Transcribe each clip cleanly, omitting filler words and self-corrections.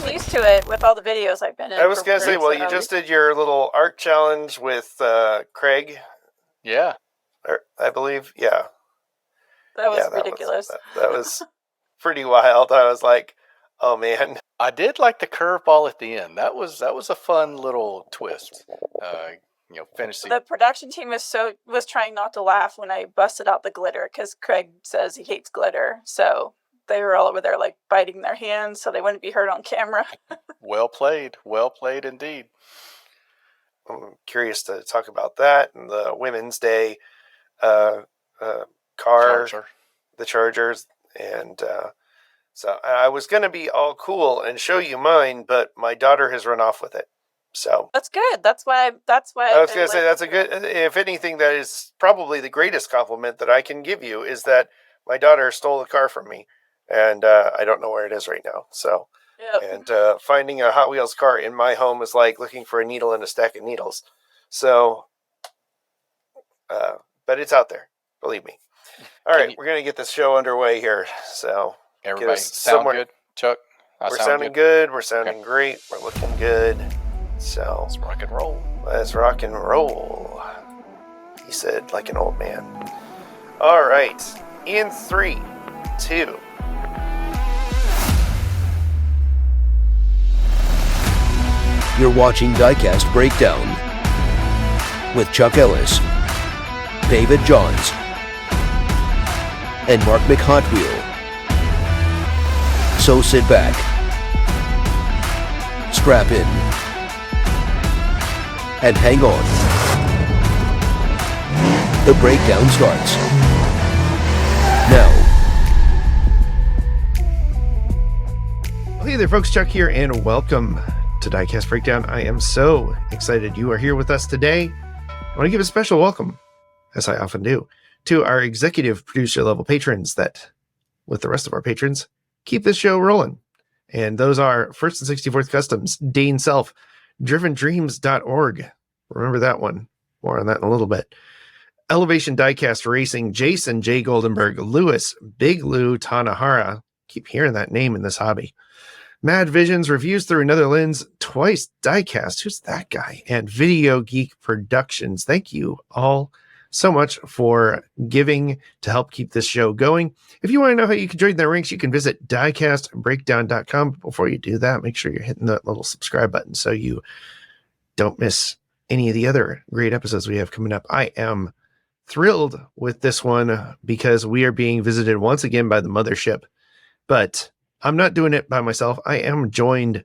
getting used to it with all the videos I've been in. I was going to say, well, you just did your little art challenge with Craig. Yeah. I believe, yeah. That was ridiculous. That was pretty wild. I was like, oh, man. I did like the curveball at the end. That was a fun little twist. Finishing. The production team was trying not to laugh when I busted out the glitter because Craig says he hates glitter. So they were all over there like biting their hands so they wouldn't be heard on camera. Well played indeed. I'm curious to talk about that and the Women's Day car, the Chargers, and so I was going to be all cool and show you mine, but my daughter has run off with it. So that's good. That's why I was going to say that's a good. If anything, that is probably the greatest compliment that I can give you is that my daughter stole the car from me, and I don't know where it is right now. So, and finding a Hot Wheels car in my home is like looking for a needle in a stack of needles. So, but it's out there. Believe me. All right, we're going to get this show underway here. So, everybody sound good, Chuck? We're sounding good. We're sounding great. We're looking good. So let's rock and roll. Let's rock and roll. He said like an old man. All right. In 3, 2. You're watching Diecast Breakdown with Chuck Ellis, David Johns, and Mark McHotwheel. So sit back, strap in, and hang on. The breakdown starts now. Hey there, folks. Chuck here, and welcome to Diecast Breakdown. I am so excited you are here with us today. I want to give a special welcome, as I often do, to our executive producer level patrons that, with the rest of our patrons, keep this show rolling. And those are First and 64th Customs, Dane Self, drivendreams.org. Remember that one. More on that in a little bit. Elevation Diecast Racing, Jason J. Goldenberg, Lewis, Big Lou Tanahara. Keep hearing that name in this hobby. Mad Visions, Reviews Through Another Lens, Twice Diecast. Who's that guy? And Video Geek Productions. Thank you all so much for giving to help keep this show going. If you want to know how you can join the ranks, you can visit diecastbreakdown.com. Before you do that, make sure you're hitting that little subscribe button so you don't miss any of the other great episodes we have coming up. I am thrilled with this one because we are being visited once again by the mothership, but I'm not doing it by myself. I am joined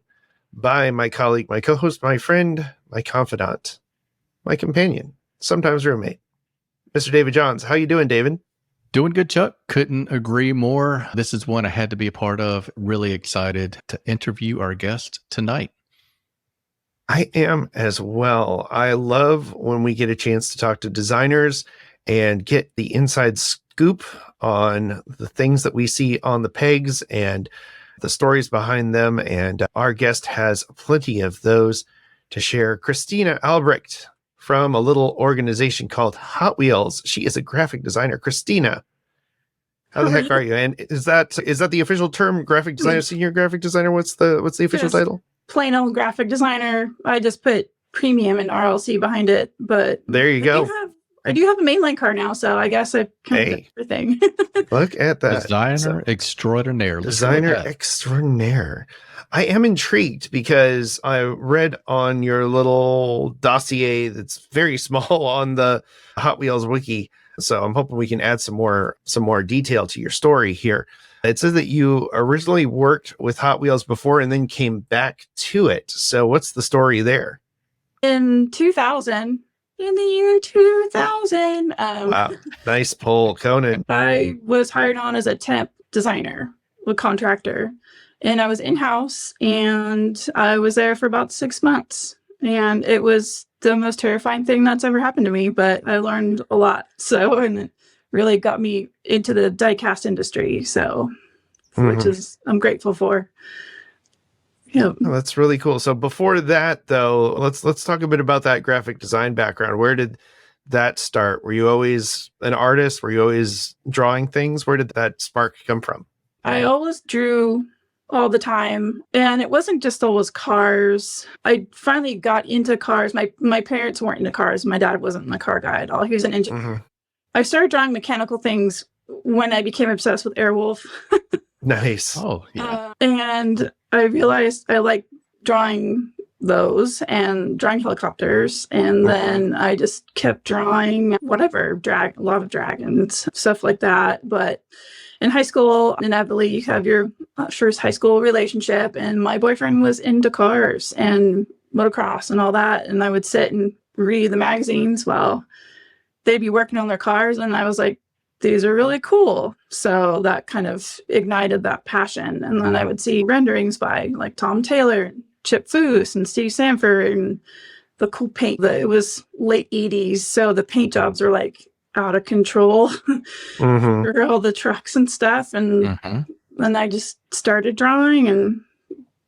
by my colleague, my co-host, my friend, my confidant, my companion, sometimes roommate, Mr. David Johns. How you doing, David? Doing good, Chuck. Couldn't agree more. This is one I had to be a part of. Really excited to interview our guest tonight. I am as well. I love when we get a chance to talk to designers and get the inside scoop on the things that we see on the pegs and the stories behind them. And our guest has plenty of those to share. Kristina Albrecht from a little organization called Hot Wheels. She is a graphic designer. Kristina, how the heck are you? And is that the official term, graphic designer, senior graphic designer? What's the official title? Plain old graphic designer. I just put premium and RLC behind it, but there you go. I do have a mainline car now, so I guess I've kind of everything. Look at that. Designer extraordinaire. Designer extraordinaire. I am intrigued because I read on your little dossier that's very small on the Hot Wheels wiki. So I'm hoping we can add some more detail to your story here. It says that you originally worked with Hot Wheels before and then came back to it. So what's the story there? In 2000, in the year 2000. Wow. Nice pull, Conan. I was hired on as a temp designer, a contractor, and I was in-house, and I was there for about 6 months, and it was the most terrifying thing that's ever happened to me, but I learned a lot. So, and it really got me into the diecast industry. So, which is, I'm grateful for. Yeah, oh, that's really cool. So before that, though, let's talk a bit about that graphic design background. Where did that start? Were you always an artist? Were you always drawing things? Where did that spark come from? I always drew all the time. And it wasn't just always cars. I finally got into cars. My parents weren't into cars. My dad wasn't a car guy at all. He was an engineer. Mm-hmm. I started drawing mechanical things when I became obsessed with Airwolf. Nice. Oh, yeah. And I realized I like drawing those and drawing helicopters. And then I just kept drawing whatever, a lot of dragons, stuff like that. But in high school, inevitably, you have your first high school relationship. And my boyfriend was into cars and motocross and all that. And I would sit and read the magazines while they'd be working on their cars. And I was like, these are really cool. So that kind of ignited that passion. And then I would see renderings by like Tom Taylor, Chip Foose, and Steve Sanford, and the cool paint. It was late 80s. So the paint jobs were like out of control for all the trucks and stuff. And then I just started drawing and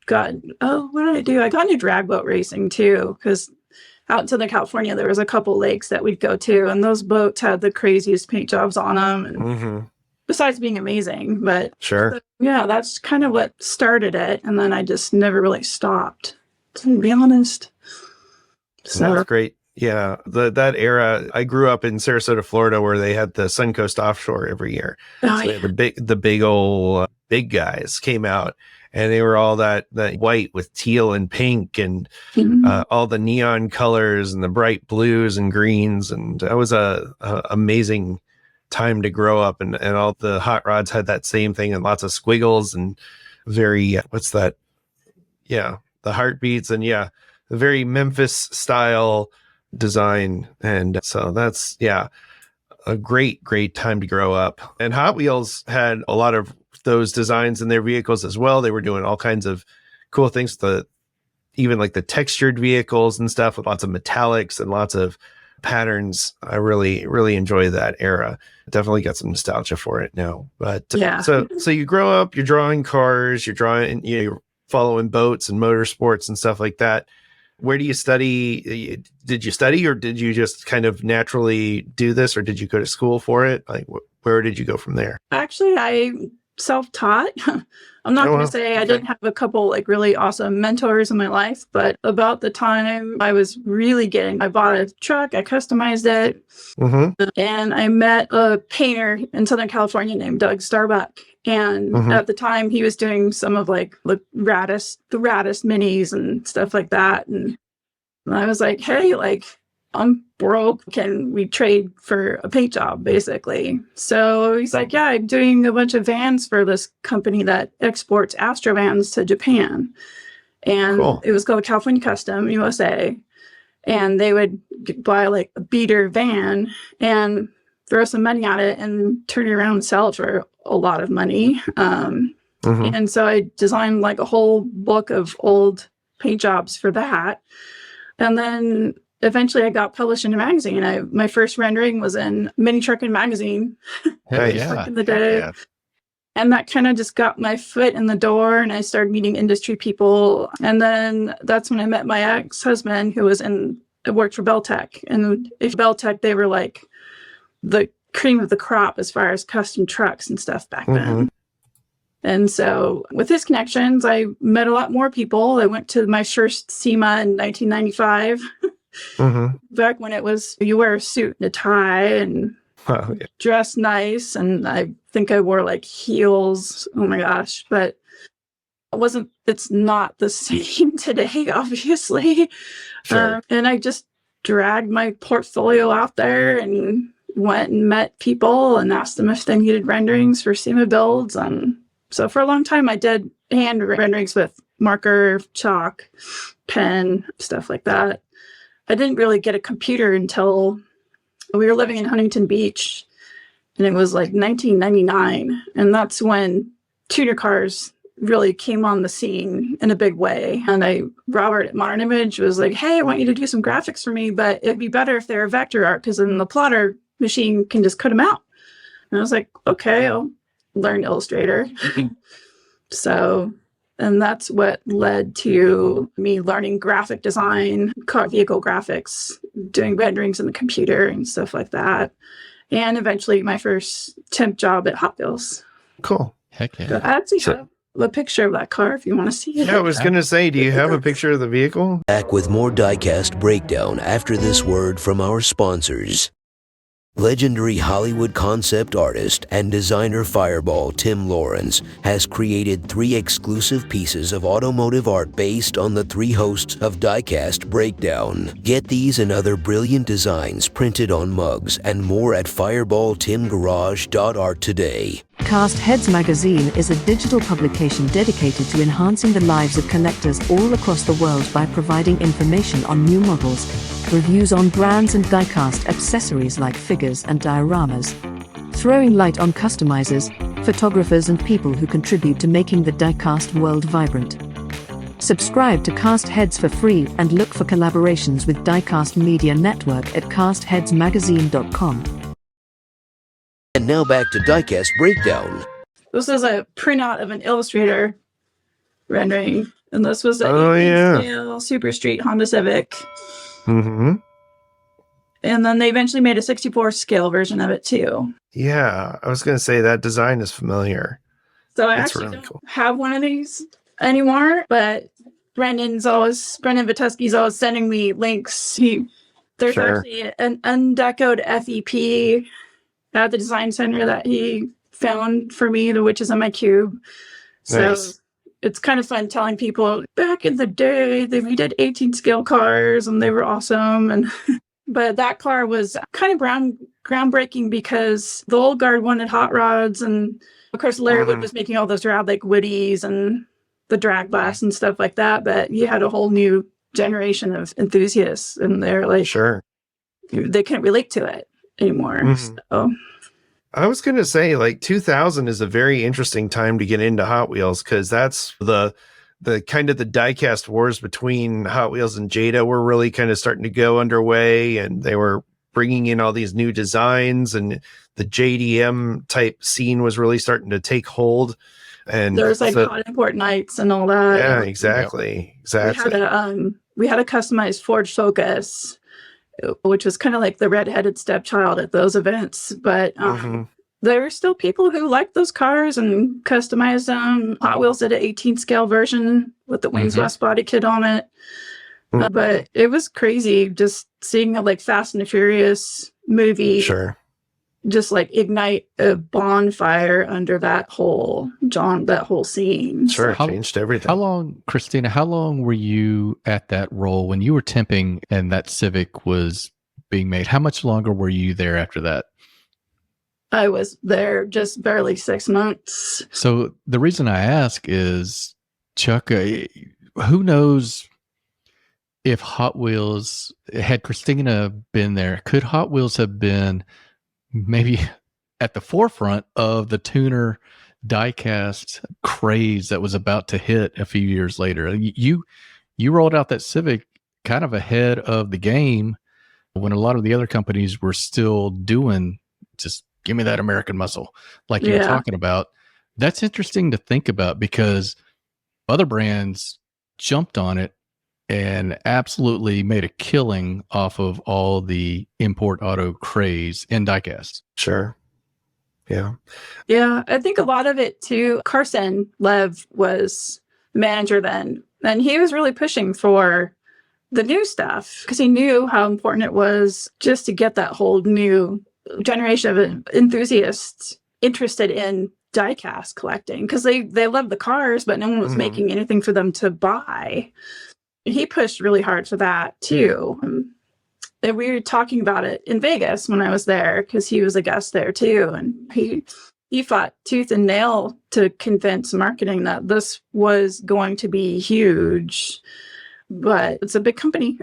what did I do? I got into drag boat racing too, because out in Southern California, there was a couple lakes that we'd go to, and those boats had the craziest paint jobs on them. And besides being amazing, but sure. Yeah, that's kind of what started it. And then I just never really stopped, to be honest. So That's great. Yeah. That era, I grew up in Sarasota, Florida, where they had the Suncoast Offshore every year. Oh, So they had the big old big guys came out, and they were all that white with teal and pink and all the neon colors and the bright blues and greens. And that was a amazing time to grow up. And all the hot rods had that same thing, and lots of squiggles and very, what's that? Yeah. The heartbeats and the very Memphis style design. And so that's, a great time to grow up. And Hot Wheels had a lot of those designs in their vehicles as well. They were doing all kinds of cool things, even like the textured vehicles and stuff with lots of metallics and lots of patterns. I really, really enjoy that era. Definitely got some nostalgia for it now. But so you grow up, you're drawing cars, you're following boats and motorsports and stuff like that. Where do you study? Did you study, or did you just kind of naturally do this, or did you go to school for it? Like, where did you go from there? Actually, I self-taught. I'm not going to say I didn't have a couple like really awesome mentors in my life, but about the time I was really I bought a truck, I customized it, and I met a painter in Southern California named Doug Starbuck. And at the time, he was doing some of like the raddest minis and stuff like that. And I was like, hey, like, I'm broke. Can we trade for a paint job, basically? So he's like, yeah, I'm doing a bunch of vans for this company that exports Astro vans to Japan. And It was called California Custom USA. And they would buy like a beater van and throw some money at it and turn it around and sell it for a lot of money. And so I designed like a whole book of old paint jobs for that. And then eventually I got published in a magazine. My first rendering was in Mini Truckin' Magazine back in the day. Yeah. And that kind of just got my foot in the door, and I started meeting industry people. And then that's when I met my ex-husband, who worked for Beltec. And if Beltec, they were like the cream of the crop as far as custom trucks and stuff back then. And so with his connections, I met a lot more people. I went to my first SEMA in 1995, back when it was, you wear a suit and a tie and dress nice. And I think I wore like heels. Oh my gosh. But it's not the same today, obviously. Sure. And I just dragged my portfolio out there and went and met people and asked them if they needed renderings for SEMA builds. So for a long time, I did hand renderings with marker, chalk, pen, stuff like that. I didn't really get a computer until we were living in Huntington Beach, and it was like 1999. And that's when tuner cars really came on the scene in a big way. And Robert at Modern Image was like, hey, I want you to do some graphics for me, but it'd be better if they were vector art, because then the plotter machine can just cut them out. And I was like, okay, I'll learn Illustrator. And that's what led to me learning graphic design, car vehicle graphics, doing renderings in the computer and stuff like that. And eventually my first temp job at Hot Wheels. Cool. Heck yeah. That's a picture of that car if you want to see it. Yeah, I was going to say, do you have a picture of the vehicle? Back with more Diecast Breakdown after this word from our sponsors. Legendary Hollywood concept artist and designer Fireball Tim Lawrence has created 3 exclusive pieces of automotive art based on the 3 hosts of Diecast Breakdown. Get these and other brilliant designs printed on mugs and more at fireballtimgarage.art today. Cast Heads magazine is a digital publication dedicated to enhancing the lives of collectors all across the world by providing information on new models, reviews on brands and diecast accessories like figures and dioramas, throwing light on customizers, photographers and people who contribute to making the diecast world vibrant. Subscribe to Cast Heads for free and look for collaborations with Diecast Media Network at castheadsmagazine.com. And now back to Diecast Breakdown. This is a printout of an Illustrator rendering, and this was a Oh, 18 yeah. scale Super Street Honda Civic. Mm-hmm. And then they eventually made a 64 scale version of it too. Yeah, I was going to say that design is familiar. So I That's actually really don't cool. have one of these anymore, but Brendan Vituski's always sending me links. There's Sure. actually an undecoed FEP at the design center that he found for me, the Witches on My Cube. So Nice. it's kind of fun telling people back in the day we did 18 scale cars and they were awesome. And but that car was kind of groundbreaking because the old guard wanted hot rods, and of course Larry Wood was making all those rad like Woodies and the drag blast and stuff like that. But you had a whole new generation of enthusiasts, and they're like, Sure. they couldn't relate to it anymore. Mhm. So I was going to say, like, 2000 is a very interesting time to get into Hot Wheels, because that's the kind of the diecast wars between Hot Wheels and Jada were really kind of starting to go underway, and they were bringing in all these new designs, and the JDM type scene was really starting to take hold. And there's like hot import nights and all that. yeah, exactly. We had a customized Ford Focus, which was kind of like the redheaded stepchild at those events. But Mhm. there were still people who liked those cars and customized them. Hot Wheels did an 18 scale version with the Wings West body kit on it. But it was crazy just seeing a like Fast and the Furious movie Sure. just like ignite a bonfire under that whole scene. Sure. It How- changed everything. How long, Kristina, how long were you at that role when you were temping and that Civic was being made? How much longer were you there after that? I was there just barely 6 months. So the reason I ask is, Chuck, who knows if Hot Wheels, had Kristina been there, could Hot Wheels have been maybe at the forefront of the tuner diecast craze that was about to hit a few years later? You rolled out that Civic kind of ahead of the game when a lot of the other companies were still doing just give me that American muscle like you were talking about. That's interesting to think about because other brands jumped on it and absolutely made a killing off of all the import auto craze in diecast. Sure. Yeah. Yeah, I think a lot of it too. Carson Lev was the manager then, and he was really pushing for the new stuff because he knew how important it was just to get that whole new generation of enthusiasts interested in diecast collecting because they loved the cars, but no one was making anything for them to buy. He pushed really hard for that too. And we were talking about it in Vegas when I was there because he was a guest there too. And he fought tooth and nail to convince marketing that this was going to be huge, but it's a big company.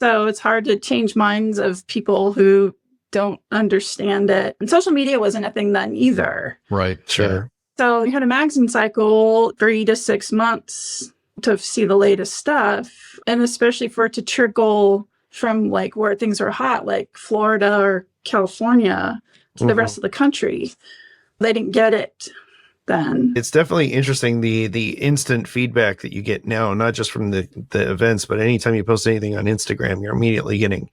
So it's hard to change minds of people who don't understand it. And social media wasn't a thing then either. Right. Sure. So you had a magazine cycle 3 to 6 months to see the latest stuff. And especially for it to trickle from like where things are hot, like Florida or California, to the rest of the country. They didn't get it then. It's definitely interesting the instant feedback that you get now, not just from the events, but anytime you post anything on Instagram, you're immediately getting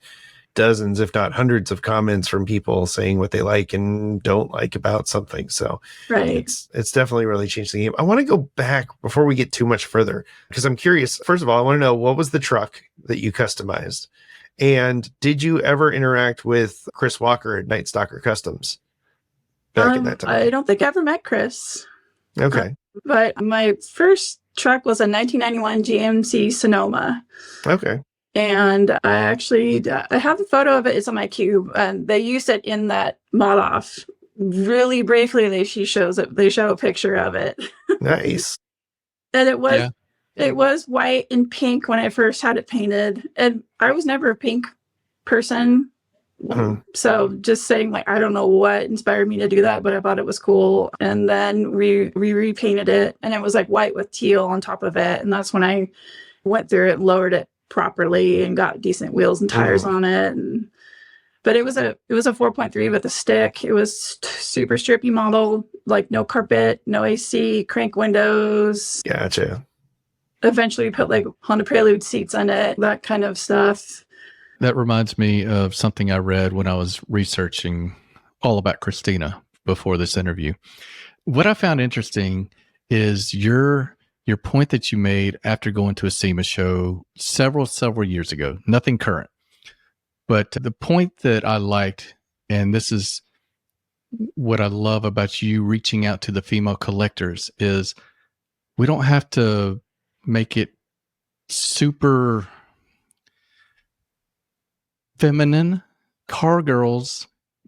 dozens, if not hundreds of comments from people saying what they like and don't like about something. So Right. it's definitely really changed the game. I want to go back before we get too much further, because I'm curious. First of all, I want to know, what was the truck that you customized? And did you ever interact with Chris Walker at Night Stalker Customs back in that time? I don't think I ever met Chris. Okay. But my first truck was a 1991 GMC Sonoma. Okay. And I have a photo of it. It's on my cube. And they used it in that mod off. Really briefly, they show a picture of it. Nice. And it was white and pink when I first had it painted. And I was never a pink person. Mhm. So just saying, like, I don't know what inspired me to do that, but I thought it was cool. And then we repainted it, and it was like white with teal on top of it. And that's when I went through it, lowered it properly, and got decent wheels and tires on it. But it was a 4.3 with a stick. It was super strippy model, like no carpet, no AC, crank windows. Gotcha. Eventually put like Honda Prelude seats on it, that kind of stuff. That reminds me of something I read when I was researching all about Kristina before this interview. What I found interesting is your point that you made after going to a SEMA show several years ago, nothing current. But the point that I liked, and this is what I love about you reaching out to the female collectors, is we don't have to make it super feminine. Car girls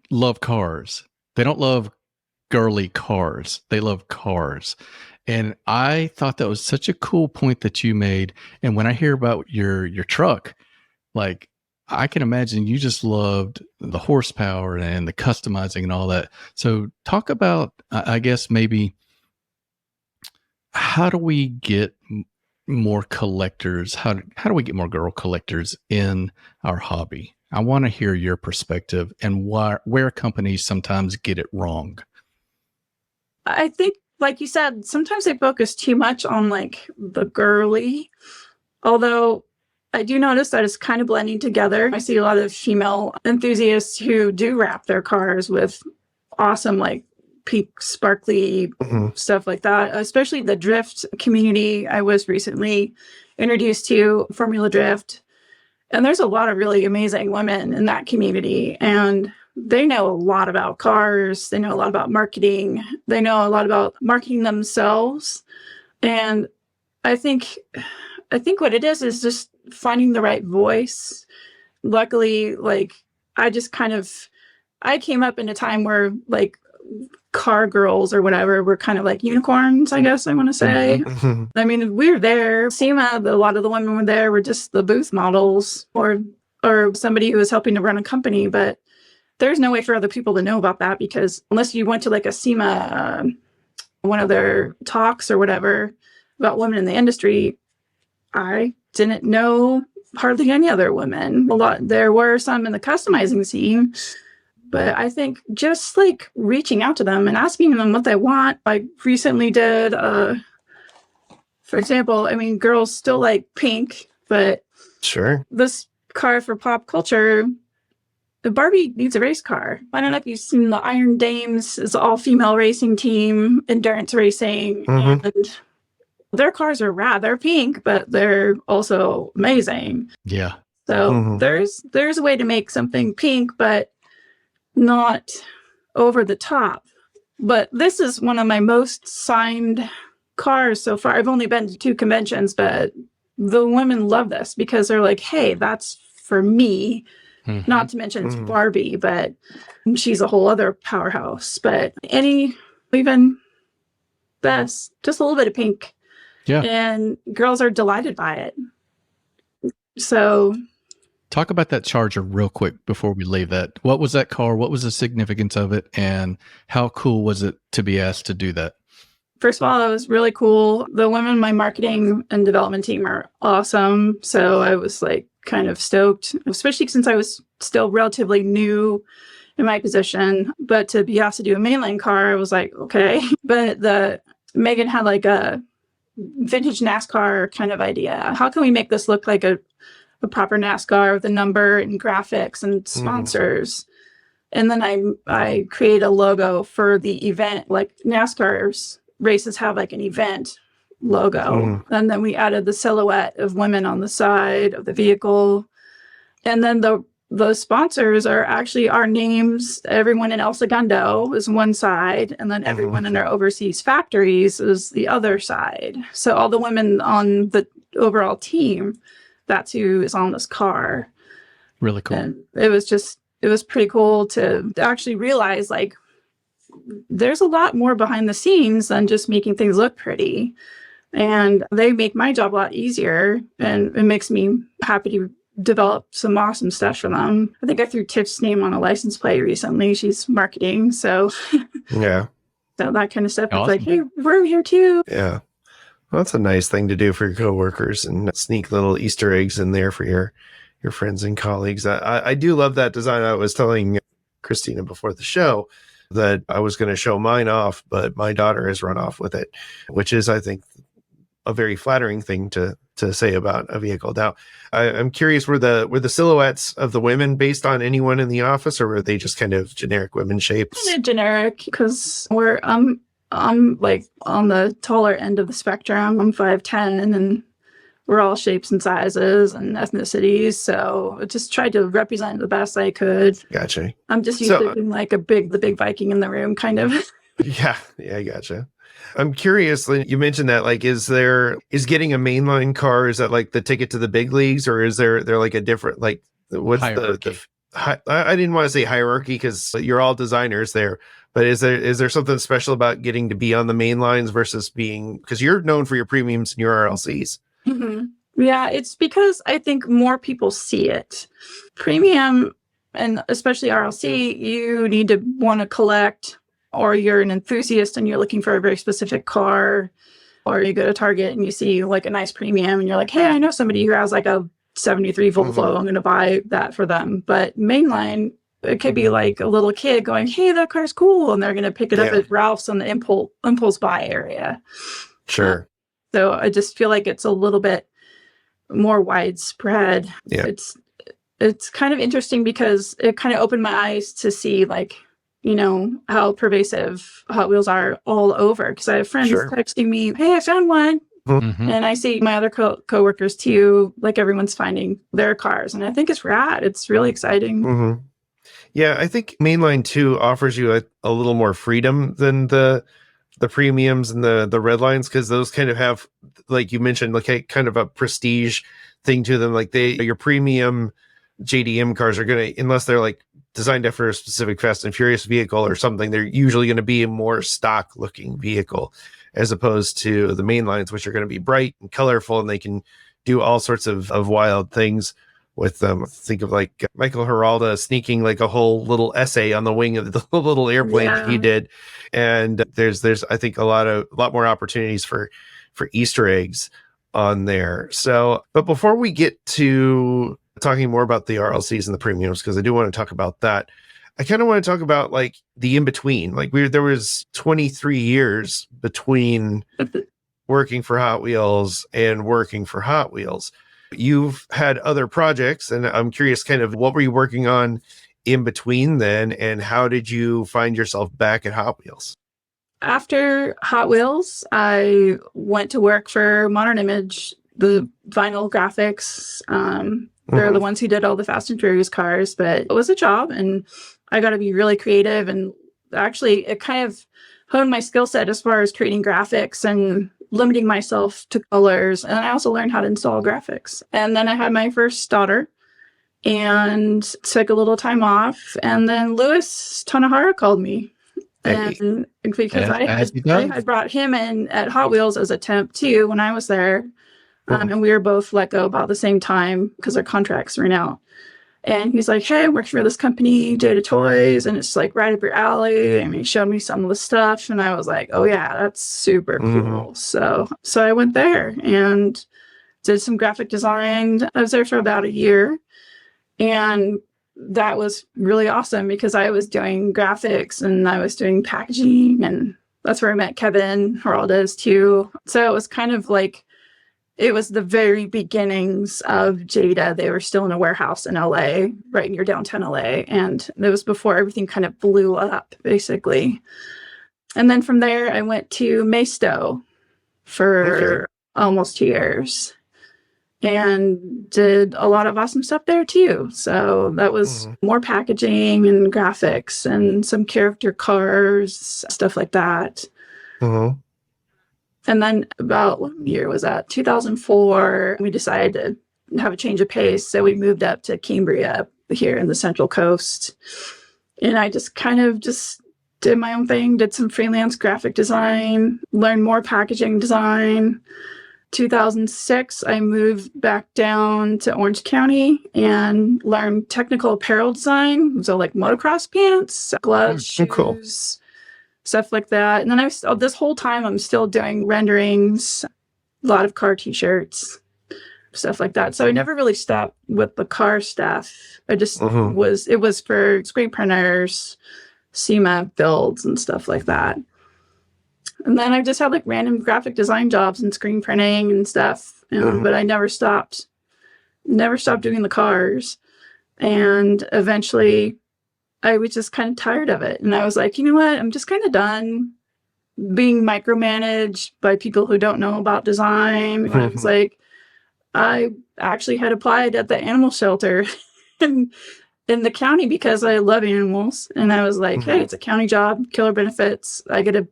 love cars. They don't love girly cars. They love cars. And I thought that was such a cool point that you made. And when I hear about your truck, like, I can imagine you just loved the horsepower and the customizing and all that. So talk about, I guess, maybe how do we get more collectors? How do we get more girl collectors in our hobby? I want to hear your perspective and where companies sometimes get it wrong. I think, like you said, sometimes they focus too much on like the girly, although I do notice that it's kind of blending together. I see a lot of female enthusiasts who do wrap their cars with awesome, like pink, sparkly stuff like that, especially the drift community. I was recently introduced to Formula Drift, and there's a lot of really amazing women in that community, and they know a lot about cars. They know a lot about marketing. They know a lot about marketing themselves. And I think what it is just finding the right voice. Luckily, like, I came up in a time where like car girls or whatever were kind of like unicorns, I guess I want to say. I mean, we were there. SEMA, a lot of the women were there were just the booth models or somebody who was helping to run a company, but there's no way for other people to know about that, because unless you went to like a SEMA, one of their talks or whatever about women in the industry, I didn't know hardly any other women. There were some in the customizing scene, but I think just like reaching out to them and asking them what they want. I recently did, for example, I mean, girls still like pink, but Sure. this car for pop culture, the Barbie needs a race car. I don't know if you've seen the Iron Dames. It's an all-female racing team, endurance racing, and their cars are rad. They're pink, but they're also amazing. Yeah. So there's a way to make something pink, but not over the top. But this is one of my most signed cars so far. I've only been to 2 conventions, but the women love this because they're like, hey, that's for me. Not to mention it's Barbie, but she's a whole other powerhouse. But even this, just a little bit of pink. Yeah. And girls are delighted by it. So talk about that Charger real quick before we leave that. What was that car? What was the significance of it? And how cool was it to be asked to do that? First of all, it was really cool. The women in my marketing and development team are awesome. So I was like kind of stoked, especially since I was still relatively new in my position. But to be asked to do a mainline car, I was like, okay. But Megan had like a vintage NASCAR kind of idea. How can we make this look like a the proper NASCAR with the number and graphics and sponsors. And then I create a logo for the event, like NASCAR's races have like an event logo. And then we added the silhouette of women on the side of the vehicle. And then the sponsors are actually our names. Everyone in El Segundo is one side, and then everyone in our overseas factories is the other side. So all the women on the overall team, that's who is on this car. Really cool. And it was pretty cool to actually realize, like, there's a lot more behind the scenes than just making things look pretty. And they make my job a lot easier, and it makes me happy to develop some awesome stuff for them. I think I threw Tiff's name on a license plate recently. She's marketing, so Yeah. so that kind of stuff. Awesome. It's like, hey, we're here too. Yeah. Well, that's a nice thing to do for your coworkers, and sneak little Easter eggs in there for your friends and colleagues. I do love that design. I was telling Kristina before the show that I was going to show mine off, but my daughter has run off with it, which is, I think, a very flattering thing to say about a vehicle. Now, I'm curious, were the silhouettes of the women based on anyone in the office, or were they just kind of generic women shapes? They're generic because I'm like on the taller end of the spectrum. I'm 5'10", and then we're all shapes and sizes and ethnicities. So I just tried to represent the best I could. Gotcha. I'm just used to being like the big Viking in the room, kind of. Yeah, gotcha. I'm curious, you mentioned that, like, is getting a mainline car, is that like the ticket to the big leagues, or is there like a different, like, what's hierarchy? I didn't want to say hierarchy because you're all designers there, but is there something special about getting to be on the main lines versus being, because you're known for your premiums and your RLCs? Yeah, it's because I think more people see it. Premium, and especially RLC, you need to want to collect, or you're an enthusiast and you're looking for a very specific car, or you go to Target and you see like a nice premium and you're like, hey, I know somebody who has like a 73 Volvo. I'm going to buy that for them. But mainline, it could be like a little kid going, hey, that car's cool. And they're going to pick it up at Ralph's on the impulse buy area. Sure. So I just feel like it's a little bit more widespread. Yeah. It's kind of interesting because it kind of opened my eyes to see, like, you know, how pervasive Hot Wheels are all over. Because I have friends texting me, hey, I found one. And I see my other coworkers too, like everyone's finding their cars. And I think it's rad. It's really exciting. Yeah, I think Mainline 2 offers you a little more freedom than the premiums and the red lines, because those kind of have, like you mentioned, like a kind of a prestige thing to them. Like your premium JDM cars are going to, unless they're like designed after a specific Fast and Furious vehicle or something, they're usually going to be a more stock looking vehicle, as opposed to the main lines, which are going to be bright and colorful, and they can do all sorts of wild things with them. Think of like Michael Hiralda sneaking like a whole little essay on the wing of the little airplane that he did. And there's I think a lot more opportunities for Easter eggs on there. So, but before we get to talking more about the RLCs and the premiums, because I do want to talk about that, I kind of want to talk about like the in between. Like there was 23 years between working for Hot Wheels and working for Hot Wheels. You've had other projects, and I'm curious, kind of what were you working on in between then, and how did you find yourself back at Hot Wheels? After Hot Wheels, I went to work for Modern Image, the vinyl graphics. They're the ones who did all the Fast and Furious cars, but it was a job, and I got to be really creative. And actually, it kind of honed my skill set as far as creating graphics and limiting myself to colors. And I also learned how to install graphics. And then I had my first daughter and took a little time off. And then Louis Tanahara called me. And because I had brought him in at Hot Wheels as a temp too when I was there. And we were both let go about the same time because our contracts ran out. And he's like, hey, I work for this company, Data Toys, and it's like right up your alley. And he showed me some of the stuff, and I was like, oh yeah, that's super cool. So I went there and did some graphic design. I was there for about a year, and that was really awesome because I was doing graphics and I was doing packaging, and that's where I met Kevin Heraldez too. So it was kind of like it was the very beginnings of Jada. They were still in a warehouse in LA, right near downtown LA. And it was before everything kind of blew up, basically. And then from there, I went to Maisto for almost 2 years and did a lot of awesome stuff there too. So that was more packaging and graphics and some character cars, stuff like that. And then about what year was that? 2004, we decided to have a change of pace. So we moved up to Cambria here in the Central Coast. And I just kind of just did my own thing, did some freelance graphic design, learned more packaging design. 2006, I moved back down to Orange County and learned technical apparel design. So like motocross pants, gloves, shoes, stuff like that. And then this whole time I'm still doing renderings, a lot of car t-shirts, stuff like that. So I never really stopped with the car stuff. I just it was for screen printers, SEMA builds and stuff like that. And then I just had like random graphic design jobs and screen printing and stuff. But I never stopped doing the cars. And eventually I was just kind of tired of it. And I was like, you know what? I'm just kind of done being micromanaged by people who don't know about design. I was like, I actually had applied at the animal shelter in the county because I love animals. And I was like, hey, it's a county job, killer benefits. I get to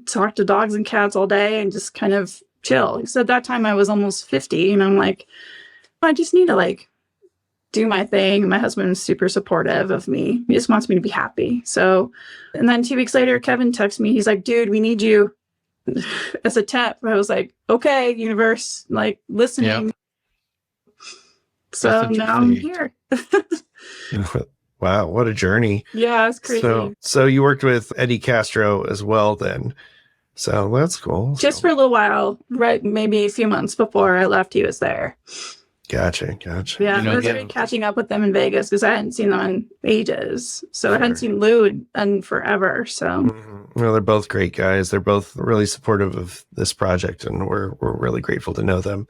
talk to dogs and cats all day and just kind of chill. So at that time I was almost 50 and I'm like, I just need to like do my thing. My husband is super supportive of me. He just wants me to be happy. So, and then 2 weeks later, Kevin texts me. He's like, dude, we need you as a temp. I was like, okay, universe, like listening. Yep. So now I'm here. Wow, what a journey. Yeah, it's crazy. So you worked with Eddie Castro as well then. So that's cool. Just for a little while, right? Maybe a few months before I left, he was there. Gotcha. Yeah, I was catching up with them in Vegas because I hadn't seen them in ages. So I hadn't seen Lou in forever. So well, they're both great guys. They're both really supportive of this project, and we're really grateful to know them.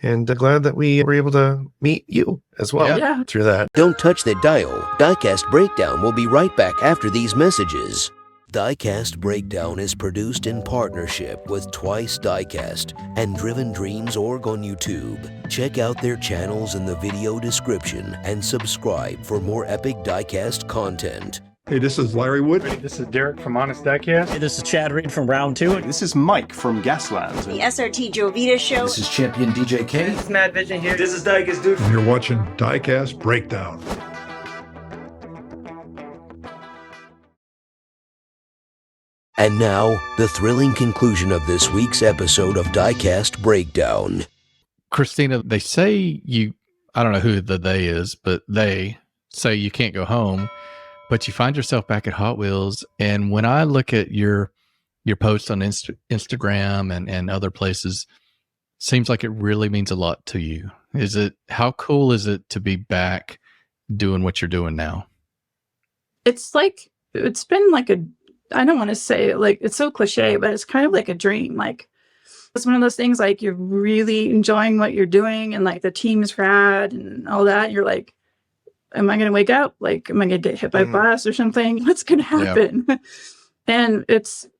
And glad that we were able to meet you as well through that. Don't touch the dial. Diecast Breakdown will be right back after these messages. Diecast Breakdown is produced in partnership with Twice Diecast and Driven Dreams Org on YouTube. Check out their channels in the video description and subscribe for more epic diecast content. Hey, this is Larry Wood. This is Derek from Honest Diecast. Hey, this is Chad Reed from Round 2. This is Mike from Gaslands. The SRT Jovita Show. This is Champion DJ K. This is Mad Vision here. This is Diecast Dude. And you're watching Diecast Breakdown. And now, the thrilling conclusion of this week's episode of Diecast Breakdown. Kristina, they say I don't know who the they is, but they say you can't go home, but you find yourself back at Hot Wheels. And when I look at your posts on Instagram and other places, seems like it really means a lot to you. How cool is it to be back doing what you're doing now? It's been like I don't want to say it, like, it's so cliche, but it's kind of like a dream. Like, it's one of those things, like, you're really enjoying what you're doing and like the team's rad and all that. You're like, am I going to wake up? Like, am I going to get hit by a bus or something? What's going to happen? Yeah. And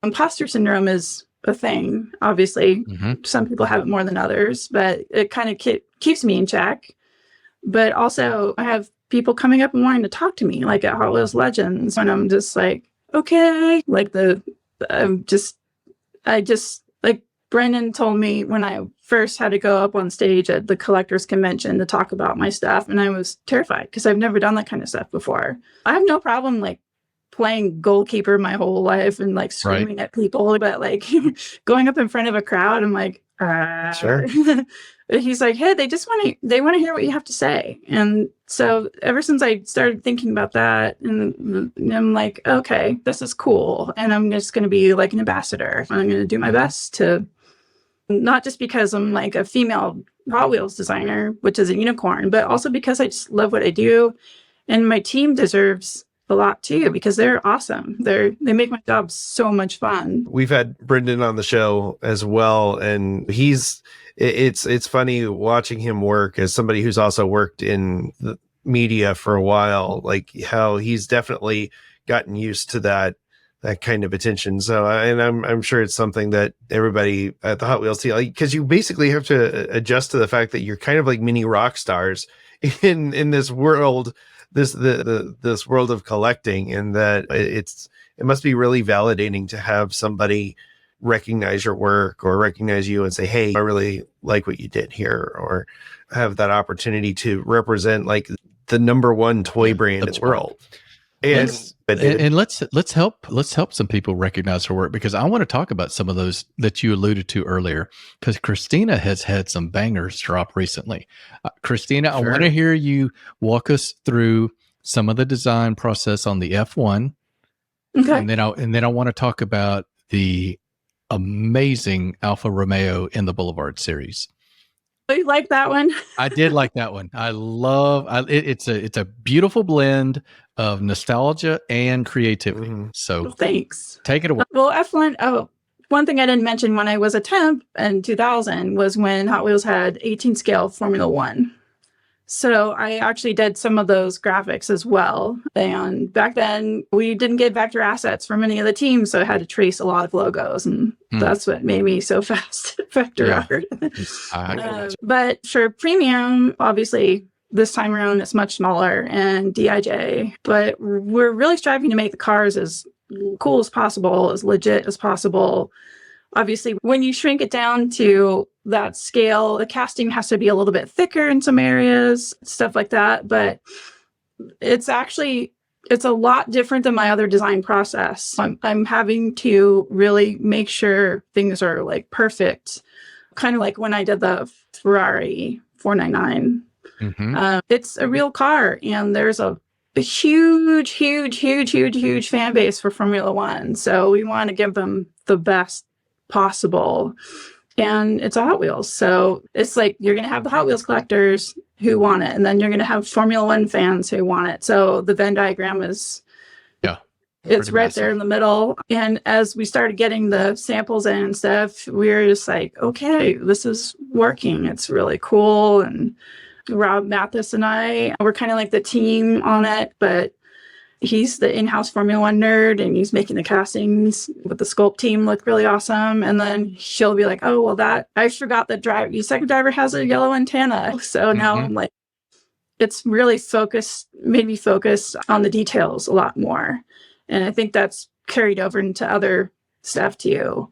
imposter syndrome is a thing, obviously. Some people have it more than others, but it kind of keeps me in check. But also I have people coming up and wanting to talk to me, like at Hot Wheels Legends, and I'm just like, okay, like like Brendan told me when I first had to go up on stage at the collectors convention to talk about my stuff, and I was terrified because I've never done that kind of stuff before. I have no problem like playing goalkeeper my whole life and like screaming at people, but like going up in front of a crowd, I'm like, sure. He's like, hey, they want to hear what you have to say. And so ever since I started thinking about that, and I'm like, okay, this is cool. And I'm just going to be like an ambassador. I'm going to do my best to, not just because I'm like a female Hot Wheels designer, which is a unicorn, but also because I just love what I do. And my team deserves a lot too, because they're awesome. They make my job so much fun. We've had Brendan on the show as well, and he's it's funny watching him work as somebody who's also worked in the media for a while, like how he's definitely gotten used to that kind of attention. So, and I'm sure it's something that everybody at the Hot Wheels team, because you basically have to adjust to the fact that you're kind of like mini rock stars in this world, this world of collecting, and that it must be really validating to have somebody recognize your work or recognize you and say, hey, I really like what you did here, or have that opportunity to represent like the number one toy brand in the world. And let's help some people recognize her work, because I want to talk about some of those that you alluded to earlier, because Kristina has had some bangers drop recently. Kristina, I want to hear you walk us through some of the design process on the F1. Okay. And then I want to talk about the amazing Alfa Romeo in the Boulevard series. You like that one? I did like that one. I love it's a beautiful blend of nostalgia and creativity. So thanks. Take it away. Well, F1. Oh, one thing I didn't mention when I was a temp in 2000 was when Hot Wheels had 18 scale Formula One. So I actually did some of those graphics as well. And back then we didn't get vector assets from any of the teams, so I had to trace a lot of logos, and that's what made me so fast at vector art. But for premium, obviously this time around it's much smaller and DIJ, but we're really striving to make the cars as cool as possible, as legit as possible. Obviously, when you shrink it down to that scale, the casting has to be a little bit thicker in some areas, stuff like that. But it's a lot different than my other design process. I'm having to really make sure things are like perfect. Kind of like when I did the Ferrari 499. It's a real car, and there's a huge fan base for Formula One. So we want to give them the best possible, and it's a Hot Wheels, so it's like you're gonna have the Hot Wheels collectors who want it, and then you're gonna have Formula One fans who want it. So the Venn diagram is it's right there in the middle. And as we started getting the samples in and stuff, we were just like, okay, this is working, it's really cool. And Rob Mathis and I were kind of like the team on it, but he's the in-house Formula One nerd, and he's making the castings with the sculpt team look really awesome. And then she'll be like, oh, well, I forgot the the second driver has a yellow antenna. So now I'm like, it's really made me focus on the details a lot more. And I think that's carried over into other stuff too.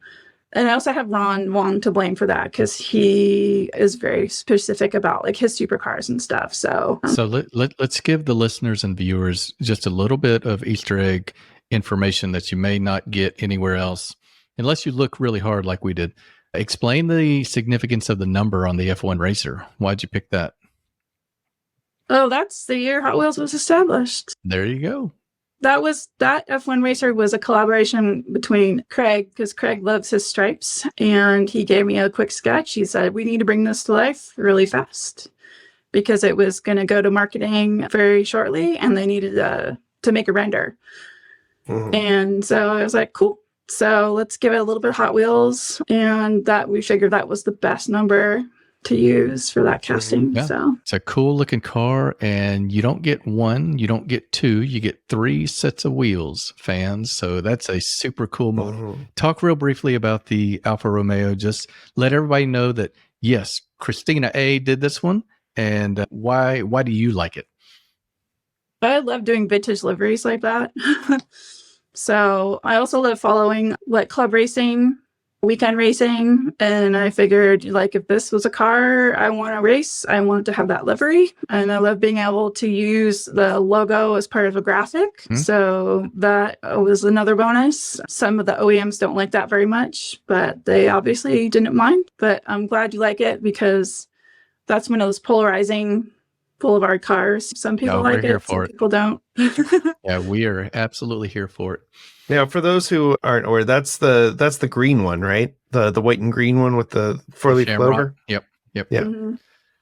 And I also have Ron Wong to blame for that, because he is very specific about like his supercars and stuff. So let's give the listeners and viewers just a little bit of Easter egg information that you may not get anywhere else, unless you look really hard like we did. Explain the significance of the number on the F1 Racer. Why'd you pick that? Oh, that's the year Hot Wheels was established. There you go. That F1 Racer was a collaboration between Craig, because Craig loves his stripes, and he gave me a quick sketch. He said, we need to bring this to life really fast, because it was going to go to marketing very shortly, and they needed to make a render. And so I was like, cool. So let's give it a little bit of Hot Wheels, and that we figured that was the best number to use for that casting. So it's a cool looking car, and you don't get one, you don't get two, you get 3 sets of wheels, fans. So that's a super cool model. Talk real briefly about the Alfa Romeo. Just let everybody know that yes, Kristina A did this one, and why do you like it? I love doing vintage liveries like that. So I also love following like club racing, weekend racing, and I figured like if this was a car I want to race, I wanted to have that livery, and I love being able to use the logo as part of a graphic. So that was another bonus. Some of the OEMs don't like that very much, but they obviously didn't mind. But I'm glad you like it, because that's one of those polarizing boulevard cars. Some people like it, some people don't. Yeah, we are absolutely here for it. Now, for those who aren't aware, that's the green one, right? The white and green one with the 4-leaf clover. Yep. Yeah.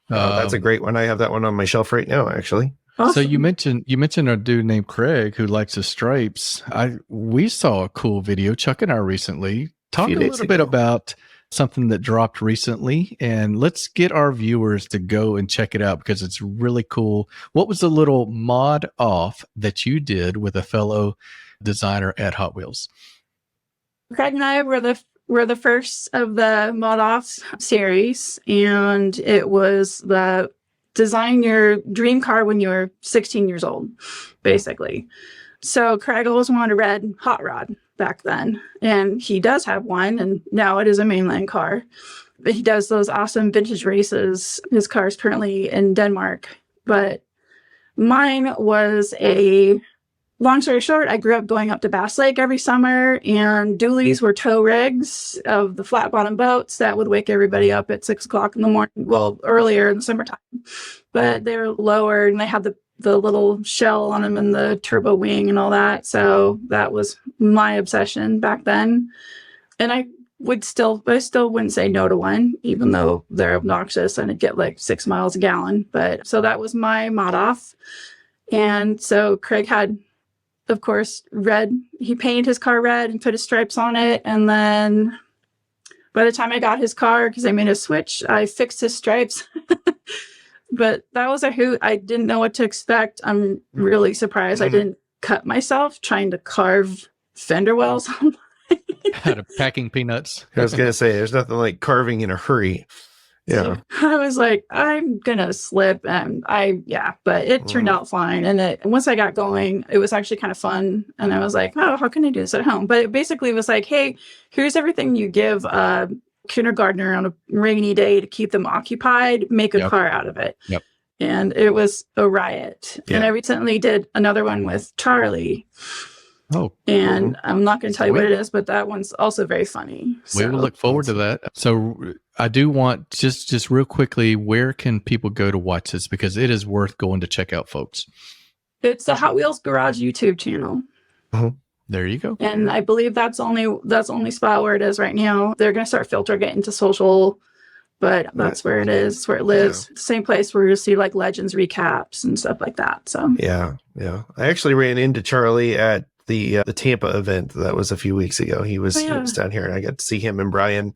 That's a great one. I have that one on my shelf right now, actually. Awesome. So you mentioned a dude named Craig who likes his stripes. We saw a cool video, Chuck and I recently. Talk a little bit about something that dropped recently, and let's get our viewers to go and check it out because it's really cool. What was the little mod off that you did with a fellow designer at Hot Wheels? Craig and I were the first of the mod offs series, and it was the design your dream car when you were 16 years old, basically. So Craig always wanted a red hot rod back then, and he does have one, and now it is a mainline car. But he does those awesome vintage races. His car is currently in Denmark, but mine was a long story short, I grew up going up to Bass Lake every summer, and dualies were tow rigs of the flat bottom boats that would wake everybody up at 6 o'clock in the morning. Well, earlier in the summertime, but they were lower and they had the little shell on them and the turbo wing and all that. So that was my obsession back then. And I still wouldn't say no to one, even though they're obnoxious and it'd get like 6 miles a gallon. But so that was my mod off. And so Craig had, of course, red. He painted his car red and put his stripes on it. And then by the time I got his car, because I made a switch, I fixed his stripes. But that was a hoot. I didn't know what to expect. I'm really surprised I didn't cut myself trying to carve fender wells on Out of packing peanuts. I was going to say, there's nothing like carving in a hurry. Yeah. I was like, I'm going to slip. And but it turned out fine. And once I got going, it was actually kind of fun. And I was like, oh, how can I do this at home? But it basically was like, hey, here's everything you give a kindergartner on a rainy day to keep them occupied, make a car out of it. Yep. And it was a riot. Yeah. And I recently did another one with Charlie. Oh, and I'm not going to tell you what it is, but that one's also very funny. We will look forward to that. So I do want just real quickly, where can people go to watch this? Because it is worth going to check out, folks. It's the Hot Wheels Garage YouTube channel. There you go. And I believe that's only spot where it is right now. They're going to start filtering it into social, but that's where it is. It's where it lives. Yeah. Same place where you'll see like Legends recaps and stuff like that. So yeah. I actually ran into Charlie at the Tampa event that was a few weeks ago. He was down here, and I got to see him and Brian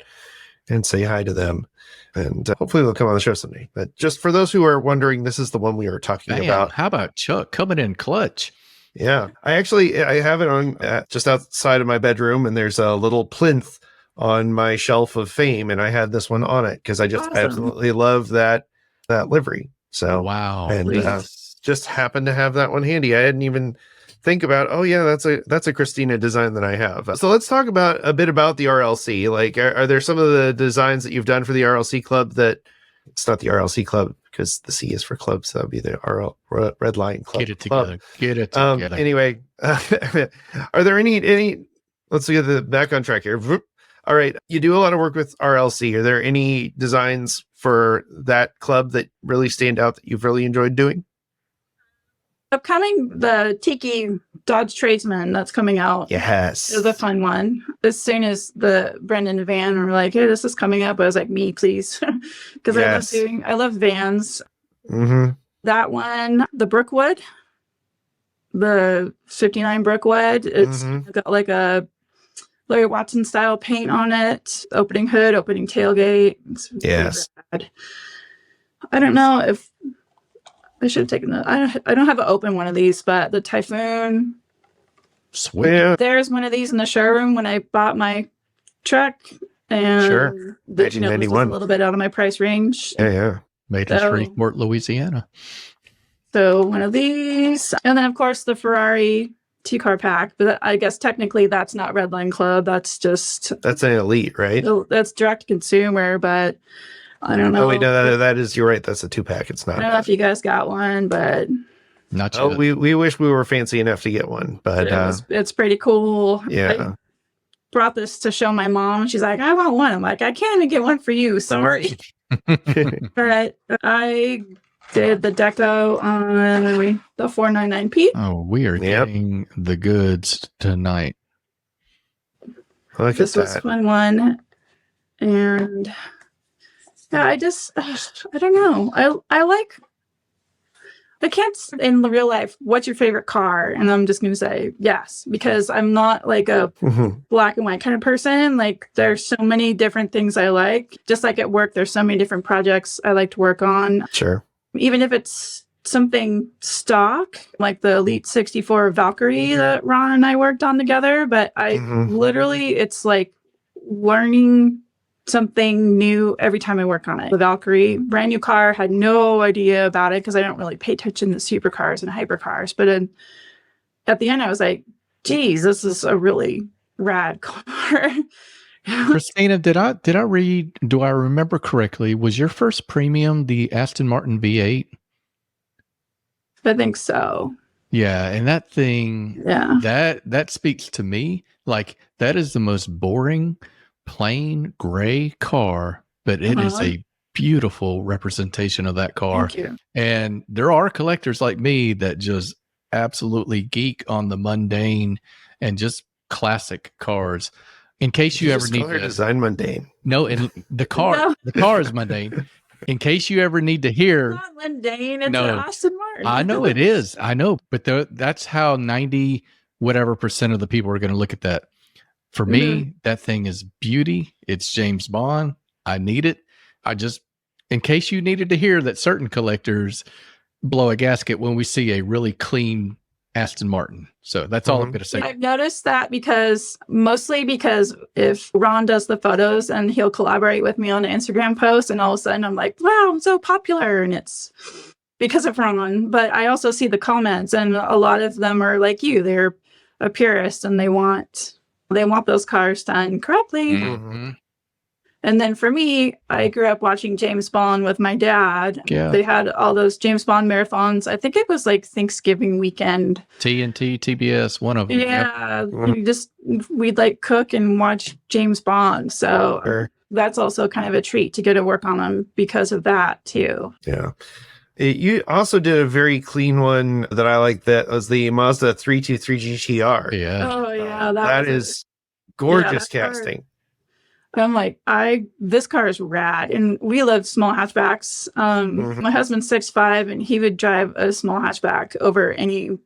and say hi to them. And hopefully they'll come on the show someday. But just for those who are wondering, this is the one we were talking about. How about Chuck coming in clutch? Yeah, I have it on just outside of my bedroom, and there's a little plinth on my shelf of fame, and I had this one on it because I just absolutely love that livery. So wow, and just happened to have that one handy. I didn't even think about, oh yeah, that's a Kristina design that I have. So let's talk a bit about the RLC. Like, are there some of the designs that you've done for the RLC Club that it's not the RLC Club because the C is for club, so that'd be the Red Line Club. Get it together. Get it together. Anyway, are there any? Let's get back on track here. All right, you do a lot of work with RLC. Are there any designs for that club that really stand out that you've really enjoyed doing? Upcoming, the Tiki Dodge Tradesman that's coming out. Yes. Is a fun one. As soon as the Brendan and Van were like, hey, this is coming up, I was like, me, please. Because I love vans. Mm-hmm. That one, the Brookwood, the 59 Brookwood, it's got like a Larry Watson style paint on it, opening hood, opening tailgate. Yes. Bad. I don't know if I should have taken that. I don't have an open one of these, but the Typhoon. Sweet. Yeah. There's one of these in the showroom when I bought my truck, and this was a little bit out of my price range. Yeah. Made in Shreveport, Louisiana. So one of these, and then of course the Ferrari T-car pack. But I guess technically that's not Redline Club. That's an Elite, right? That's direct to consumer, but. I don't know. Oh, wait, no, that is, you're right. That's a 2-pack. It's not. I don't know if you guys got one, but. Not yet. Oh, we wish we were fancy enough to get one, but. It's pretty cool. Yeah. I brought this to show my mom. She's like, I want one. I'm like, I can't even get one for you. Sorry. All right. I did the deco on the 499P. Oh, we are getting the goods tonight. This was a fun one. And. Yeah, I don't know. I can't in real life, what's your favorite car? And I'm just going to say yes, because I'm not like a black and white kind of person. Like there's so many different things I like. Just like at work, there's so many different projects I like to work on. Sure. Even if it's something stock, like the Elite 64 Valkyrie that Ron and I worked on together. But I literally, it's like learning something new every time I work on it. The Valkyrie, brand new car, had no idea about it because I don't really pay attention to supercars and hypercars. But at the end, I was like, geez, this is a really rad car. Christina, do I remember correctly, was your first premium the Aston Martin V8? I think so. Yeah, and that thing, that speaks to me. Like, that is the most boring, plain gray car, but it is a beautiful representation of that car. Thank you. And there are collectors like me that just absolutely geek on the mundane and just classic cars. In case you ever need to design mundane. No, and the car is mundane. In case you ever need to hear, it's not mundane, it's an Aston Martin. I know it is. I know, but that's how 90 whatever percent of the people are going to look at that. For me, that thing is beauty. It's James Bond. I need it. In case you needed to hear that certain collectors blow a gasket when we see a really clean Aston Martin. So that's all I'm going to say. I've noticed that mostly because if Ron does the photos and he'll collaborate with me on an Instagram post, and all of a sudden I'm like, wow, I'm so popular. And it's because of Ron. But I also see the comments, and a lot of them are like you. They're a purist and they want those cars done correctly. And then for me, I grew up watching James Bond with my dad. Yeah. They had all those James Bond marathons. I think it was like Thanksgiving weekend. TNT, TBS, one of them. Yeah. We'd like cook and watch James Bond. So that's also kind of a treat to get to work on them because of that too. Yeah. You also did a very clean one that I like. That was the Mazda 323 GTR. Yeah. Oh yeah. That is gorgeous casting. I'm like, this car is rad. And we love small hatchbacks. My husband's 6'5", and he would drive a small hatchback over any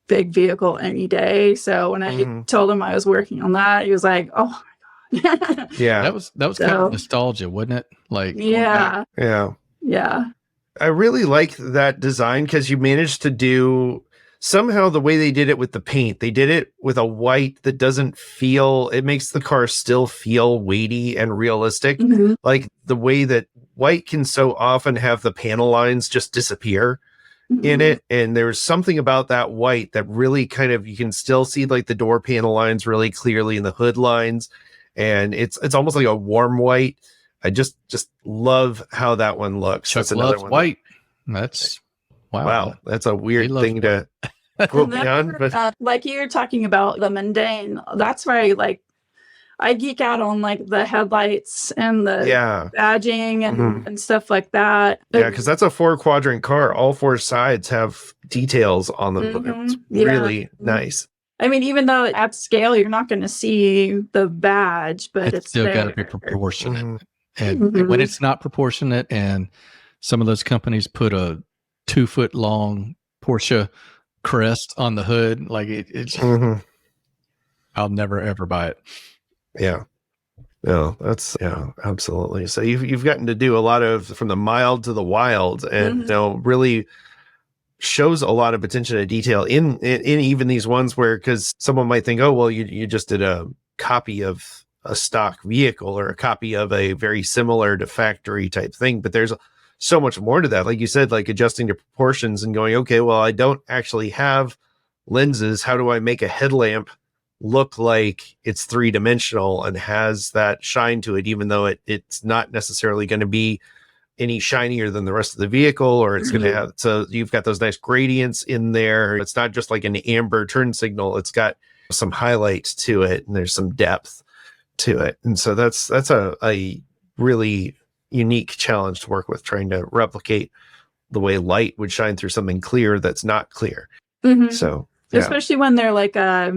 big vehicle any day. So when I told him I was working on that, he was like, oh my God. Yeah. That was kind of nostalgia, wasn't it? Like, yeah. Yeah. I really like that design because you managed to do somehow the way they did it with the paint. They did it with a white that doesn't feel, it makes the car still feel weighty and realistic. Like the way that white can so often have the panel lines just disappear in it. And there's something about that white that really kind of, you can still see like the door panel lines really clearly in the hood lines. And it's almost like a warm white. I just love how that one looks. Chuck loves white. That's wow. That's a weird thing to quote me on. But like you're talking about the mundane. That's why I geek out on like the headlights and the badging and stuff like that. Yeah, because that's a 4-quadrant car. All 4 sides have details on them. It's really nice. I mean, even though at scale you're not going to see the badge, but it's still got to be proportionate. And when it's not proportionate, and some of those companies put a 2-foot long Porsche crest on the hood, like it's I'll never ever buy it. Yeah. No, that's absolutely. So you've gotten to do a lot of from the mild to the wild, and really shows a lot of attention to detail in even these ones where, because someone might think, oh well, you just did a copy of a stock vehicle or a copy of a very similar to factory type thing, but there's so much more to that. Like you said, like adjusting to proportions and going, okay, well, I don't actually have lenses. How do I make a headlamp look like it's 3-dimensional and has that shine to it, even though it's not necessarily going to be any shinier than the rest of the vehicle, or it's going to have, so you've got those nice gradients in there. It's not just like an amber turn signal. It's got some highlight to it, and there's some depth to it. And so that's a really unique challenge to work with, trying to replicate the way light would shine through something clear that's not clear. So especially when they're like a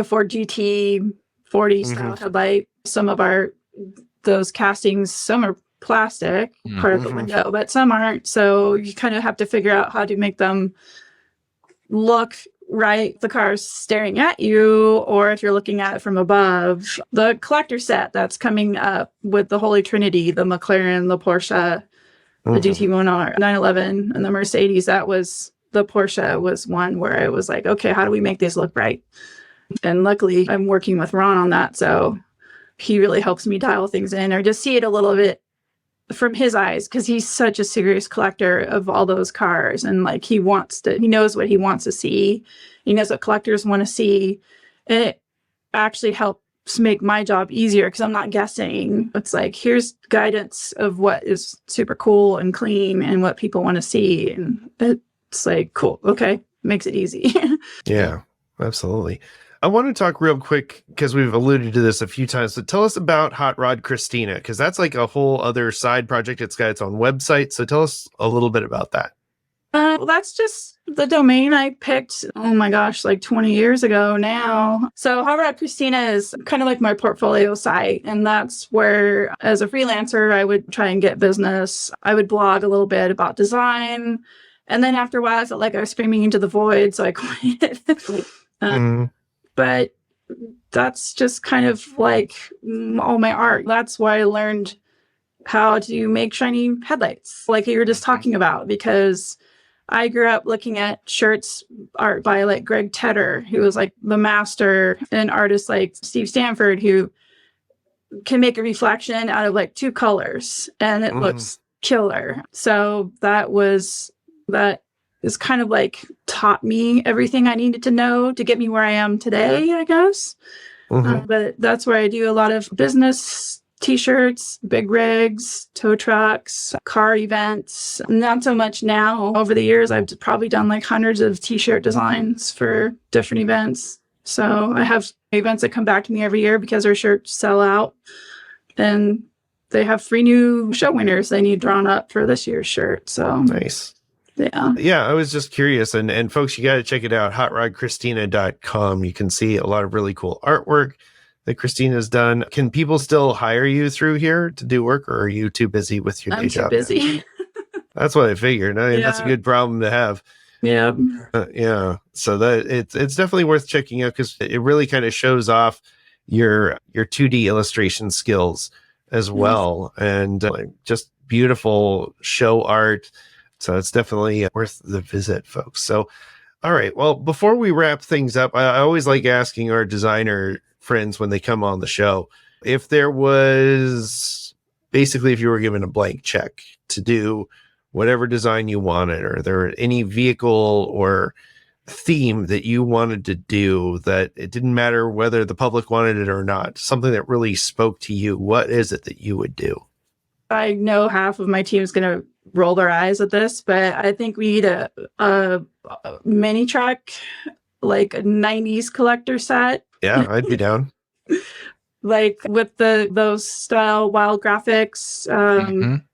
Ford GT 40 style headlight. Some of those castings, some are plastic part of the window, but some aren't. So you kind of have to figure out how to make them look right. The car's staring at you, or if you're looking at it from above. The collector set that's coming up with the Holy Trinity, the McLaren, the Porsche, the GT1R, 911, and the Mercedes, that was the Porsche was one where I was like, okay, how do we make these look right? And luckily I'm working with Ron on that. So he really helps me dial things in or just see it a little bit from his eyes, because he's such a serious collector of all those cars. And like he knows what he wants to see. He knows what collectors want to see. And it actually helps make my job easier because I'm not guessing. It's like, here's guidance of what is super cool and clean and what people want to see. And it's like, cool. Okay. Makes it easy. Yeah, absolutely. I want to talk real quick because we've alluded to this a few times, but tell us about Hot Rod Kristina, because that's like a whole other side project. It's got its own website. So tell us a little bit about that. Well, that's just the domain I picked, oh my gosh, like 20 years ago now. So Hot Rod Kristina is kind of like my portfolio site. And that's where, as a freelancer, I would try and get business. I would blog a little bit about design. And then after a while, I felt like I was screaming into the void. So I quit. But that's just kind of like all my art. That's why I learned how to make shiny headlights, like you were just talking about, because I grew up looking at shirts art by like Greg Tedder, who was like the master, and artists like Steve Stanford, who can make a reflection out of like two colors and it looks killer. So that is kind of like taught me everything I needed to know to get me where I am today, I guess. But that's where I do a lot of business t-shirts, big rigs, tow trucks, car events. Not so much now. Over the years, I've probably done like hundreds of t-shirt designs for different events. So I have events that come back to me every year because their shirts sell out. And they have 3 new show winners they need drawn up for this year's shirt. So nice. Yeah, I was just curious. And folks, you got to check it out, hotrodkristina.com. You can see a lot of really cool artwork that Kristina's done. Can people still hire you through here to do work, or are you too busy with your day job? I'm too busy. That's what I figured. I mean, that's a good problem to have. Yeah. Yeah. So that it's definitely worth checking out because it really kind of shows off your 2D illustration skills as well. And just beautiful show art. So it's definitely worth the visit, folks. So, all right. Well, before we wrap things up, I always like asking our designer friends when they come on the show, if there was basically, if you were given a blank check to do whatever design you wanted, or there any vehicle or theme that you wanted to do that it didn't matter whether the public wanted it or not, something that really spoke to you, what is it that you would do? I know half of my team is going to roll their eyes at this, but I think we need a mini truck, like a 90s collector set. Yeah, I'd be down. Like with those style wild graphics.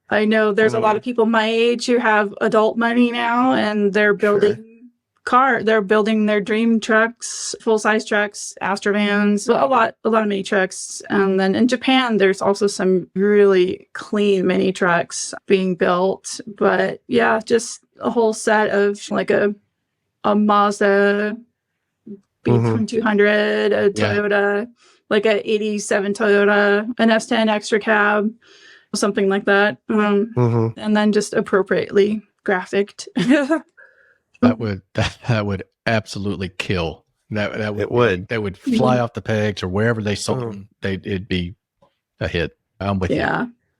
I know there's a lot of people my age who have adult money now, and they're building they're building their dream trucks, full-size trucks, Astrovans, a lot of mini trucks. And then in Japan, there's also some really clean mini trucks being built. But yeah, just a whole set of like a Mazda B2200, a Toyota, like a 87 Toyota, an S10 extra cab, something like that. And then just appropriately graphic. That would absolutely kill. That would fly off the pegs, or wherever they sold them. It'd be a hit. I'm with you.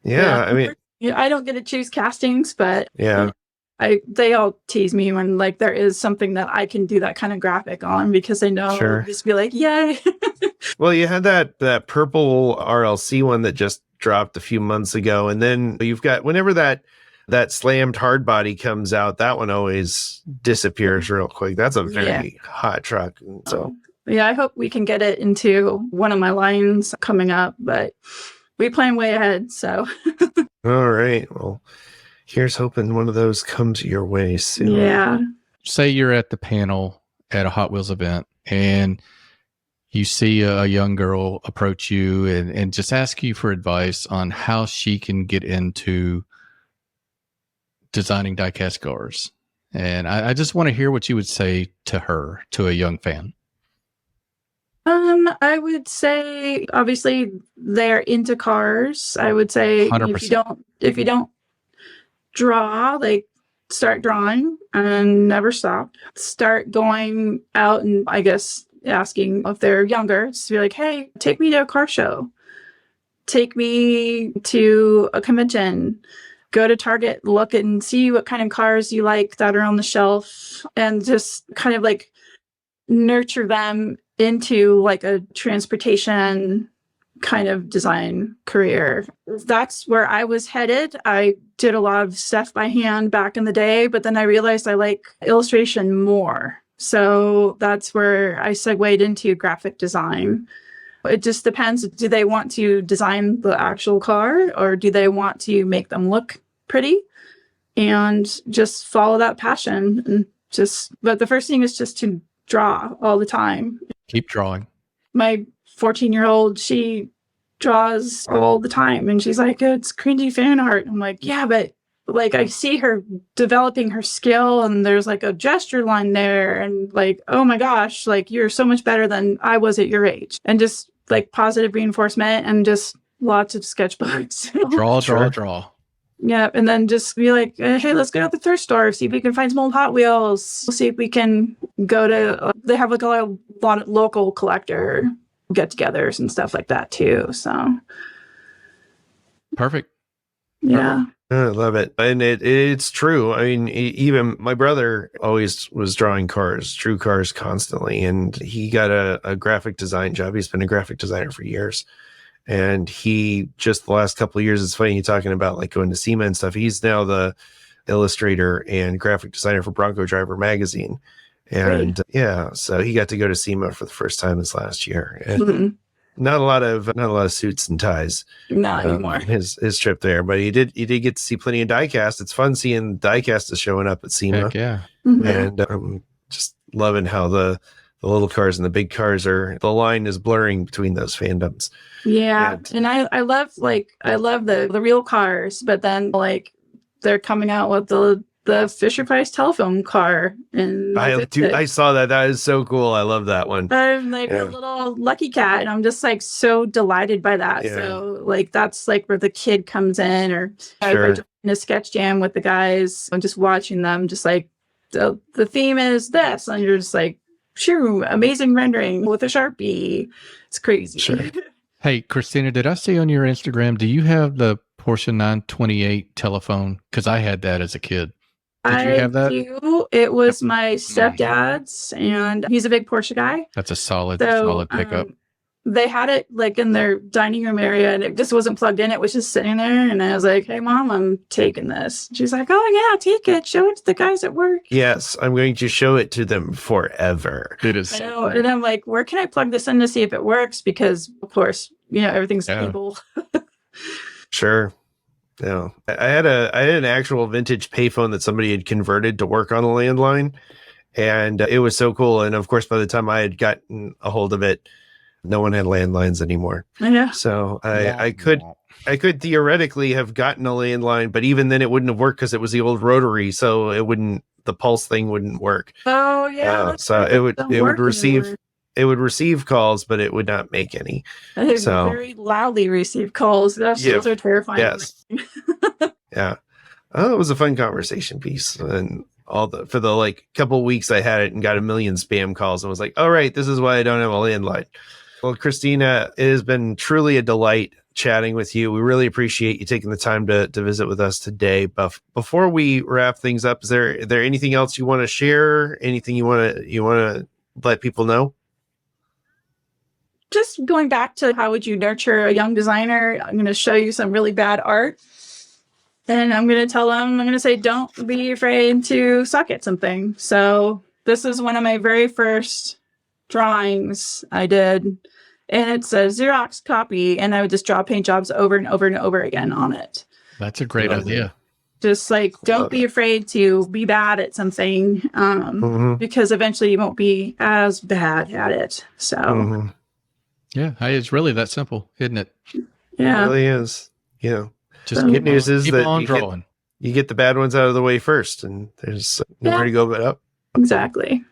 Yeah. I mean, I don't get to choose castings, but they all tease me when like there is something that I can do that kind of graphic on, because they know I'll just be like, yay. Well, you had that purple RLC one that just dropped a few months ago, and then you've got whenever that slammed hard body comes out, that one always disappears real quick. That's a very hot truck. So I hope we can get it into one of my lines coming up, but we plan way ahead. So all right. Well, here's hoping one of those comes your way soon. Yeah. Say you're at the panel at a Hot Wheels event and you see a young girl approach you and just ask you for advice on how she can get into designing diecast cars. And I just want to hear what you would say to her, to a young fan. I would say obviously they're into cars. I would say 100%. if you don't draw, like start drawing and never stop. Start going out and I guess asking if they're younger, just be like, hey, take me to a car show. Take me to a convention. Go to Target, look and see what kind of cars you like that are on the shelf, and just kind of like nurture them into like a transportation kind of design career. That's where I was headed. I did a lot of stuff by hand back in the day, but then I realized I like illustration more. So that's where I segued into graphic design. It just depends. Do they want to design the actual car or do they want to make them look pretty? And just follow that passion. And but the first thing is just to draw all the time. Keep drawing. My 14-year-old, she draws all the time and she's like, it's cringy fan art. I'm like, yeah, but like I see her developing her skill and there's like a gesture line there and like, oh my gosh, like you're so much better than I was at your age. And just like positive reinforcement and just lots of sketchbooks. Draw. Yeah, and then just be like, hey, let's go to the thrift store, see if we can find some old Hot Wheels. We'll see if we can go to, they have like a lot of local collector get-togethers and stuff like that too, so. Perfect. Yeah. I love it. And it's true. I mean, even my brother always was drawing cars, drew cars constantly, and he got a graphic design job. He's been a graphic designer for years. And he just the last couple of years, it's funny you talking about like going to SEMA and stuff. He's now the illustrator and graphic designer for Bronco Driver magazine. And yeah, so he got to go to SEMA for the first time this last year. And not a lot of suits and ties. Not anymore. His trip there, but he did get to see plenty of diecast. It's fun seeing diecast is showing up at SEMA. Heck yeah. And just loving how the little cars and the big cars the line is blurring between those fandoms. Yeah. And I love the real cars, but then like they're coming out with the Fisher Price telephone car. And I saw that. That is so cool. I love that one. I'm like a little lucky cat, and I'm just like so delighted by that. Yeah. So like that's like where the kid comes in, or in a sketch jam with the guys and just watching them, just like the theme is this, and you're just like, sure, amazing rendering with a Sharpie. It's crazy. Sure. Hey, Kristina, did I see on your Instagram, do you have the Porsche 928 telephone? Because I had that as a kid. Did you have that? Do. It was my stepdad's, and he's a big Porsche guy. That's a solid pickup. They had it like in their dining room area, and it just wasn't plugged in. It was just sitting there, and I was like, "Hey, Mom, I'm taking this." She's like, "Oh yeah, take it. Show it to the guys at work." Yes, I'm going to show it to them forever. It is. I know, and I'm like, "Where can I plug this in to see if it works?" Because of course, everything's cable. Sure. No, I had an actual vintage payphone that somebody had converted to work on a landline, and it was so cool. And of course, by the time I had gotten a hold of it, no one had landlines anymore. Yeah. So I could theoretically have gotten a landline, but even then it wouldn't have worked because it was the old rotary, so the pulse thing wouldn't work. Oh yeah. So it would receive calls, but it would not make any. So very loudly receive calls. Those are terrifying. Yes. Yeah. Oh, it was a fun conversation piece, and for the like couple weeks I had it and got a million spam calls and was like, all right, this is why I don't have a landline. Well, Kristina, it has been truly a delight chatting with you. We really appreciate you taking the time to visit with us today. But before we wrap things up, is there anything else you want to share? Anything you want to let people know? Just going back to how would you nurture a young designer, I'm going to show you some really bad art. And I'm going to say, don't be afraid to suck at something. So this is one of my very first drawings I did. And it's a Xerox copy. And I would just draw paint jobs over and over and over again on it. That's a great idea. Just like, don't be afraid to be bad at something, because eventually you won't be as bad at it. So Yeah, hey, it's really that simple, isn't it? Yeah. It really is. You know, Just the good news is keep that on drawing. you get the bad ones out of the way first, and there's nowhere to go but up. Exactly.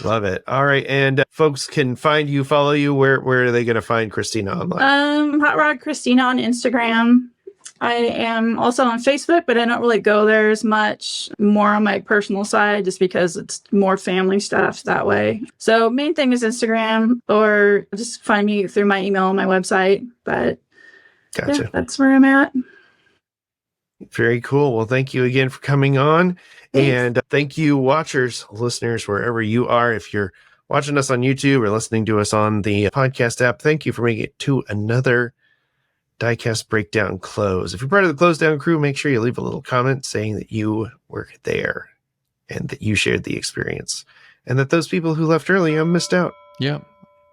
Love it. All right. And folks can find you, follow you. Where are they going to find Kristina online? Hot Rod Christina on Instagram. I am also on Facebook, but I don't really go there as much. More on my personal side, just because it's more family stuff that way. So main thing is Instagram, or just find me through my email on my website. But Gotcha. yeah, that's where I'm at. Very cool. Well, thank you again for coming on. Thanks. And thank you, watchers, listeners, wherever you are. If you're watching us on YouTube or listening to us on the podcast app, thank you for making it to another Diecast Breakdown close. If you're part of the close down crew, make sure you leave a little comment saying that you were there and that you shared the experience and that those people who left early missed out. Yeah.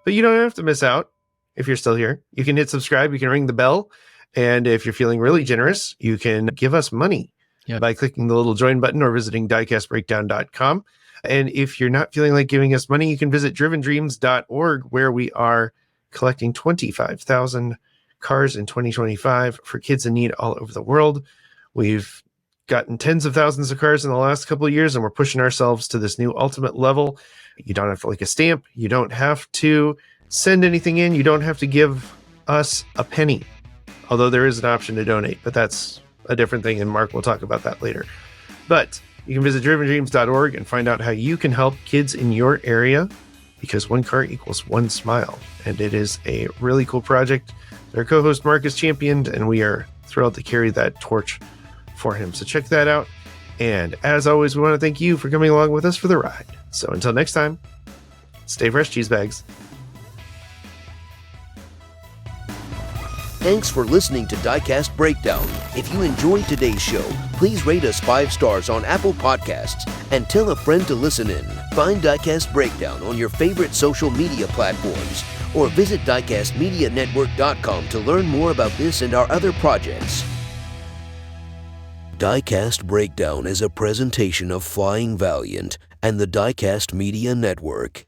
But you don't have to miss out if you're still here. You can hit subscribe. You can ring the bell. And if you're feeling really generous, you can give us money by clicking the little join button or visiting diecastbreakdown.com. And if you're not feeling like giving us money, you can visit drivendreams.org, where we are collecting 25,000 cars in 2025 for kids in need all over the world. We've gotten tens of thousands of cars in the last couple of years, and we're pushing ourselves to this new ultimate level. You don't have to like a stamp. You don't have to send anything in. You don't have to give us a penny. Although there is an option to donate, but that's a different thing, and Mark will talk about that later. But you can visit drivendreams.org and find out how you can help kids in your area, because one car equals one smile. And it is a really cool project. Our co-host Mark is championed, and we are thrilled to carry that torch for him. So check that out. And as always, we want to thank you for coming along with us for the ride. So until next time, stay fresh, cheese bags. Thanks for listening to Diecast Breakdown. If you enjoyed today's show, please rate us 5 stars on Apple Podcasts and tell a friend to listen in. Find Diecast Breakdown on your favorite social media platforms or visit diecastmedianetwork.com to learn more about this and our other projects. Diecast Breakdown is a presentation of Flying Valiant and the Diecast Media Network.